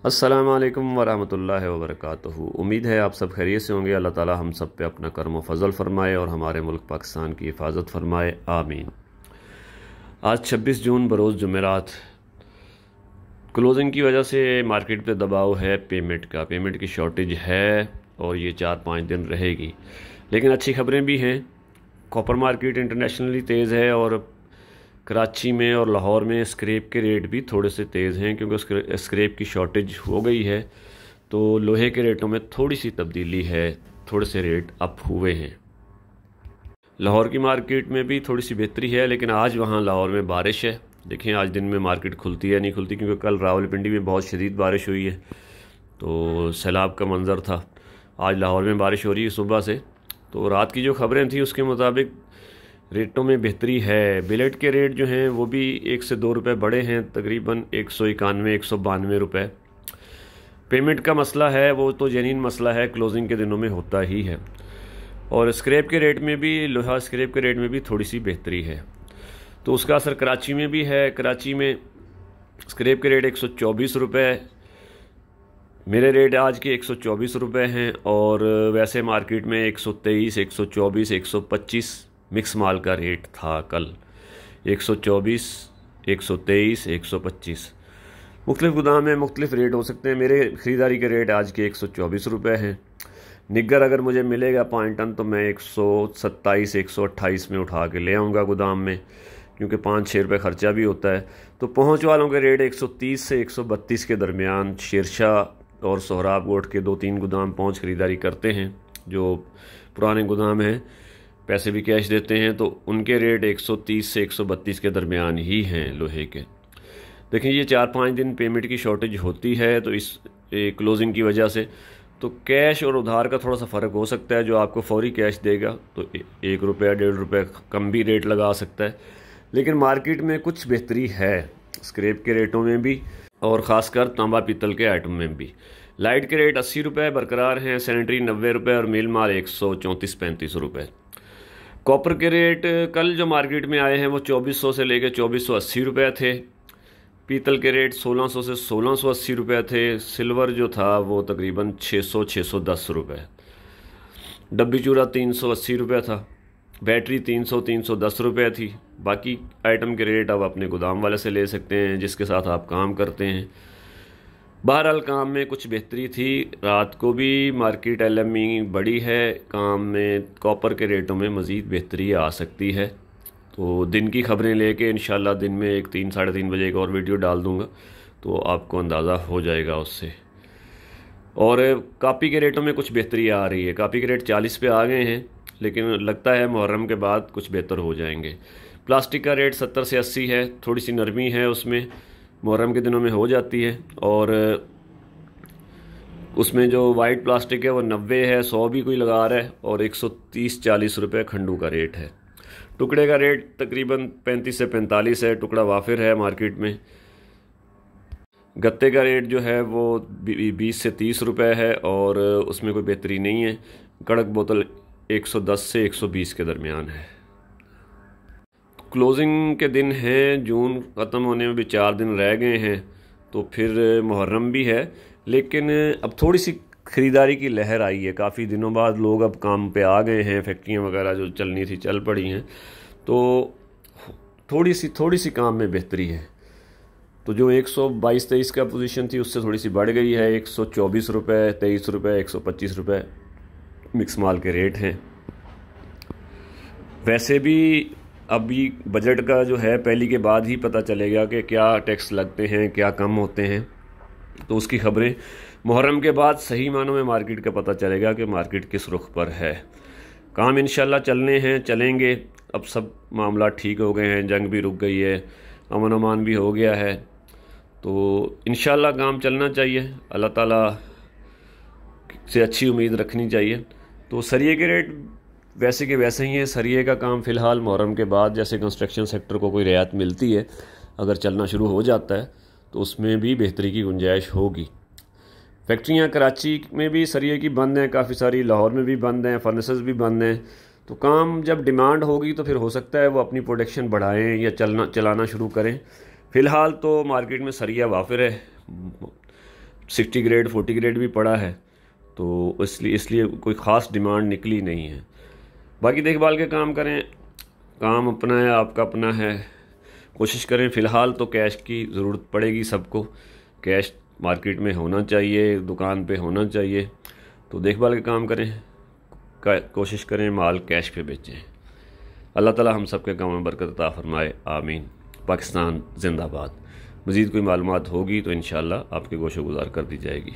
अस्सलाम वालेकुम वरहमतुल्लाहि वबरकातुहू। उम्मीद है आप सब खैरियत से होंगे। अल्लाह ताला हम सब पे अपना करम फ़ज़ल फ़रमाए और हमारे मुल्क पाकिस्तान की हिफाजत फ़रमाए, आमीन। आज 26 जून बरोज़ जुमेरात। क्लोजिंग की वजह से मार्केट पे दबाव है पेमेंट की शॉर्टेज है और ये 4-5 दिन रहेगी। लेकिन अच्छी खबरें भी हैं। कॉपर मार्केट इंटरनेशनली तेज़ है और कराची में और लाहौर में स्क्रैप के रेट भी थोड़े से तेज़ हैं, क्योंकि स्क्रैप की शॉर्टेज हो गई है। तो लोहे के रेटों में थोड़ी सी तब्दीली है, थोड़े से रेट अप हुए हैं। लाहौर की मार्केट में भी थोड़ी सी बेहतरी है, लेकिन आज वहाँ लाहौर में बारिश है। देखें आज दिन में मार्केट खुलती है नहीं खुलती, क्योंकि कल रावलपिंडी में बहुत शदीद बारिश हुई है तो सैलाब का मंजर था। आज लाहौर में बारिश हो रही है सुबह से। तो रात की जो खबरें थी उसके मुताबिक रेटों में बेहतरी है। बिलेट के रेट जो हैं वो भी 1 से 2 रुपए बढ़े हैं, तकरीबन 191-192 रुपए। पेमेंट का मसला है वो तो जेन्युइन मसला है, क्लोजिंग के दिनों में होता ही है। और स्क्रैप के रेट में भी, लोहा स्क्रैप के रेट में भी थोड़ी सी बेहतरी है, तो उसका असर कराची में भी है। कराची में स्क्रैप के रेट 124 रुपये, मेरे रेट आज के 124 रुपये हैं। और वैसे मार्केट में 123, 124, 125 मिक्स माल का रेट था कल। 124, 123, 125 मुख्तलिफ गोदाम में मुख्तलिफ रेट हो सकते हैं। मेरे ख़रीदारी के रेट आज के 124 रुपये हैं। निग्गर अगर मुझे मिलेगा 5 टन तो मैं 127, 128 में उठा के ले आऊँगा गोदाम में, क्योंकि 5-6 रुपये ख़र्चा भी होता है। तो पहुँच वालों के रेट 130 से 132 के दरमियान। शेरशाह और सोहराब गोट के 2-3 गोदाम पहुँच ख़रीदारी करते हैं, जो पुराने गोदाम हैं, पैसे भी कैश देते हैं, तो उनके रेट 130 से 132 के दरमियान ही हैं लोहे के। देखें ये 4-5 दिन पेमेंट की शॉर्टेज होती है, तो इस क्लोजिंग की वजह से तो कैश और उधार का थोड़ा सा फ़र्क हो सकता है। जो आपको फौरी कैश देगा तो 1 रुपया 1.5 रुपये कम भी रेट लगा सकता है। लेकिन मार्केट में कुछ बेहतरी है स्क्रैप के रेटों में भी, और ख़ासकर तांबा पीतल के आइटम में भी। लाइट के रेट 80 रुपये बरकरार हैं, सैनिटरी 90 रुपये और मिल माल 134-135 रुपये। कॉपर के रेट कल जो मार्केट में आए हैं वो 2400 से लेकर 2480 रुपये थे। पीतल के रेट 1600 से 1680 रुपये थे। सिल्वर जो था वो तकरीबन 600-610 रुपये। डब्बी चूरा 380 रुपये था। बैटरी 300-310 रुपये थी। बाकी आइटम के रेट आप अपने गोदाम वाले से ले सकते हैं जिसके साथ आप काम करते हैं। बहरहाल काम में कुछ बेहतरी थी। रात को भी मार्केट LME बड़ी है, काम में कॉपर के रेटों में मज़ीद बेहतरी आ सकती है। तो दिन की खबरें लेके इंशाल्लाह दिन में 3-3:30 बजे एक और वीडियो डाल दूंगा, तो आपको अंदाज़ा हो जाएगा उससे। और कापी के रेटों में कुछ बेहतरी आ रही है। कापी के रेट 40 पे आ गए हैं, लेकिन लगता है मुहर्रम के बाद कुछ बेहतर हो जाएंगे। प्लास्टिक का रेट 70 से 80 है, थोड़ी सी नरमी है उसमें, मुहर्रम के दिनों में हो जाती है। और उसमें जो वाइट प्लास्टिक है वो 90 है, 100 भी कोई लगा रहा है, और 130-40 रुपये खंडू का रेट है। टुकड़े का रेट तकरीबन 35 से 45 है, टुकड़ा वाफिर है मार्केट में। गत्ते का रेट जो है वो 20 से 30 रुपये है, और उसमें कोई बेहतरी नहीं है। कड़क बोतल 110 से 120 के दरमियान है। क्लोजिंग के दिन हैं, जून ख़त्म होने में भी 4 दिन रह गए हैं, तो फिर मुहर्रम भी है। लेकिन अब थोड़ी सी ख़रीदारी की लहर आई है। काफ़ी दिनों बाद लोग अब काम पे आ गए हैं, फैक्ट्रियाँ वगैरह जो चलनी थी चल पड़ी हैं, तो थोड़ी सी काम में बेहतरी है। तो जो 122-23 का पोजीशन थी उससे थोड़ी सी बढ़ गई है। 124 रुपये, 23 रुपये, 125 रुपये मिक्स माल के रेट हैं। वैसे भी अभी बजट का जो है पहली के बाद ही पता चलेगा कि क्या टैक्स लगते हैं, क्या कम होते हैं, तो उसकी खबरें मुहर्रम के बाद सही मानों में मार्केट का पता चलेगा कि मार्केट किस रुख पर है। काम इंशाल्लाह चलने हैं, चलेंगे। अब सब मामला ठीक हो गए हैं, जंग भी रुक गई है, अमन अमान भी हो गया है, तो इंशाल्लाह काम चलना चाहिए। अल्लाह ताला से अच्छी उम्मीद रखनी चाहिए। तो सरिये के रेट वैसे के वैसे ही हैं। सरिये का काम फ़िलहाल मुहर्रम के बाद जैसे कंस्ट्रक्शन सेक्टर को कोई रियायत मिलती है, अगर चलना शुरू हो जाता है तो उसमें भी बेहतरी की गुंजाइश होगी। फैक्ट्रियाँ कराची में भी सरिये की बंद हैं, काफ़ी सारी लाहौर में भी बंद हैं, फर्नेसेस भी बंद हैं। तो काम जब डिमांड होगी तो फिर हो सकता है वो अपनी प्रोडक्शन बढ़ाएं या चलाना शुरू करें। फ़िलहाल तो मार्केट में सरिया वाफिर है, 60 ग्रेड 40 ग्रेड भी पड़ा है, तो इसलिए कोई ख़ास डिमांड निकली नहीं है। बाकी देखभाल के काम करें, काम अपना है, आपका अपना है, कोशिश करें। फ़िलहाल तो कैश की ज़रूरत पड़ेगी सबको, कैश मार्केट में होना चाहिए, दुकान पे होना चाहिए। तो देखभाल के काम करें, कोशिश करें माल कैश पे बेचें। अल्लाह ताला हम सब के काम में बरकत अता फरमाए, आमीन। पाकिस्तान जिंदाबाद। मज़ीद कोई मालूमात होगी तो इंशाअल्लाह आपके गोशो गुज़ार कर दी जाएगी।